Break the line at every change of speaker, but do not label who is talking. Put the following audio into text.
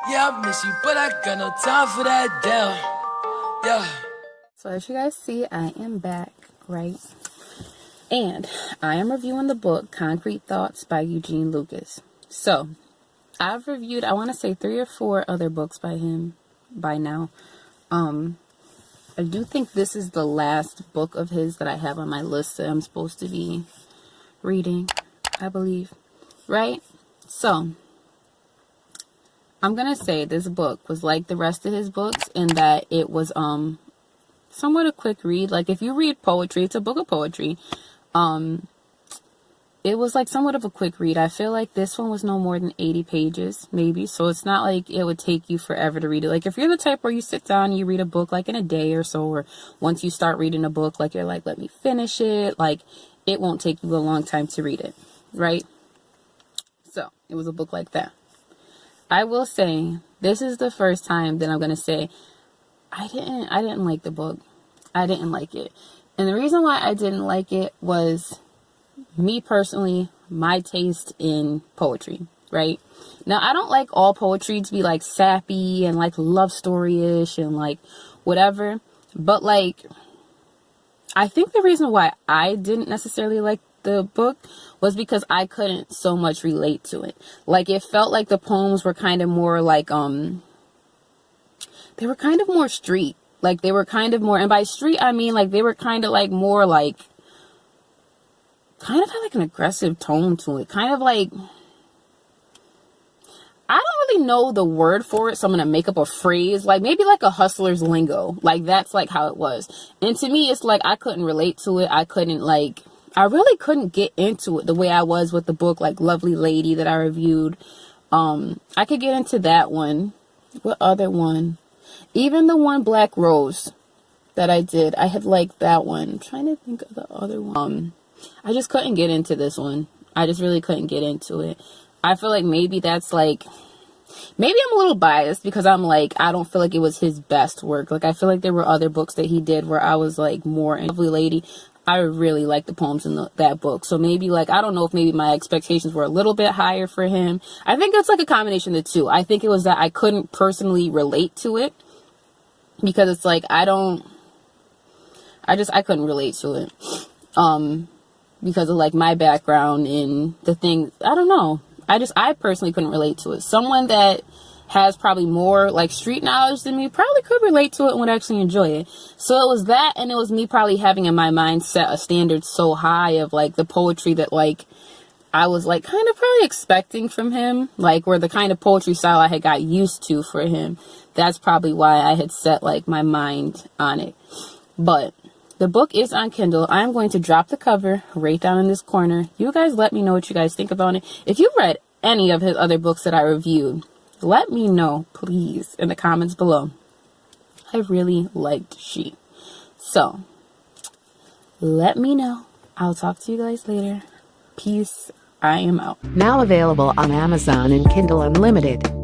Yeah, I miss you, but I got no time for that damn. Yeah.
So as you guys see, I am back, right? And I am reviewing the book Concrete Thoughts by Eugene Lucas. So I've reviewed, I want to say 3 or 4 other books by him by now. I do think this is the last book of his that I have on my list that I'm supposed to be reading, I believe, right? So I'm gonna say this book was like the rest of his books in that it was somewhat a quick read. Like if you read poetry, it's a book of poetry. It was like somewhat of a quick read. I feel like this one was no more than 80 pages, maybe. So it's not like it would take you forever to read it. Like if you're the type where you sit down and you read a book like in a day or so, or once you start reading a book, like you're like, let me finish it. Like it won't take you a long time to read it, right? So it was a book like that. I will say this is the first time that I'm going to say I didn't like the book. I didn't like it. And the reason why I didn't like it was me personally, my taste in poetry, right? Now, I don't like all poetry to be like sappy and like love story-ish and like whatever. But like, I think the reason why I didn't necessarily like the book was because I couldn't so much relate to it. Like it felt like the poems were kind of more like, they were kind of more street. Like they were kind of more, and by street, I mean like they were kind of like more like, kind of had like an aggressive tone to it. Kind of like, I don't really know the word for it, so I'm going to make up a phrase. Like maybe like a hustler's lingo. Like that's like how it was. And to me, it's like I couldn't relate to it. I really couldn't get into it the way I was with the book, like Lovely Lady that I reviewed. I could get into that one. What other one? Even the one Black Rose that I did, I had liked that one. I'm trying to think of the other one. I just couldn't get into this one. I just really couldn't get into it. I feel like maybe that's like, maybe I'm a little biased because I'm like, I don't feel like it was his best work. Like I feel like there were other books that he did where I was like more in Lovely Lady. I really like the poems in that book. So maybe like, I don't know if maybe my expectations were a little bit higher for him. I think it's like a combination of the two. I think it was that I couldn't personally relate to it because it's like, I couldn't relate to it. Because of like my background in the thing, I don't know. I personally couldn't relate to it. Someone that has probably more like street knowledge than me probably could relate to it and would actually enjoy it. So it was that, and it was me probably having in my mind set a standard so high of like the poetry that like I was like kind of probably expecting from him, like where the kind of poetry style I had got used to for him. That's probably why I had set like my mind on it. But the book is on Kindle. I'm going to drop the cover right down in this corner. You guys let me know what you guys think about it. If you read any of his other books that I reviewed, let me know, please, in the comments below. I really liked She. So, let me know. I'll talk to you guys later. Peace. I am out.
Now available on Amazon and Kindle Unlimited.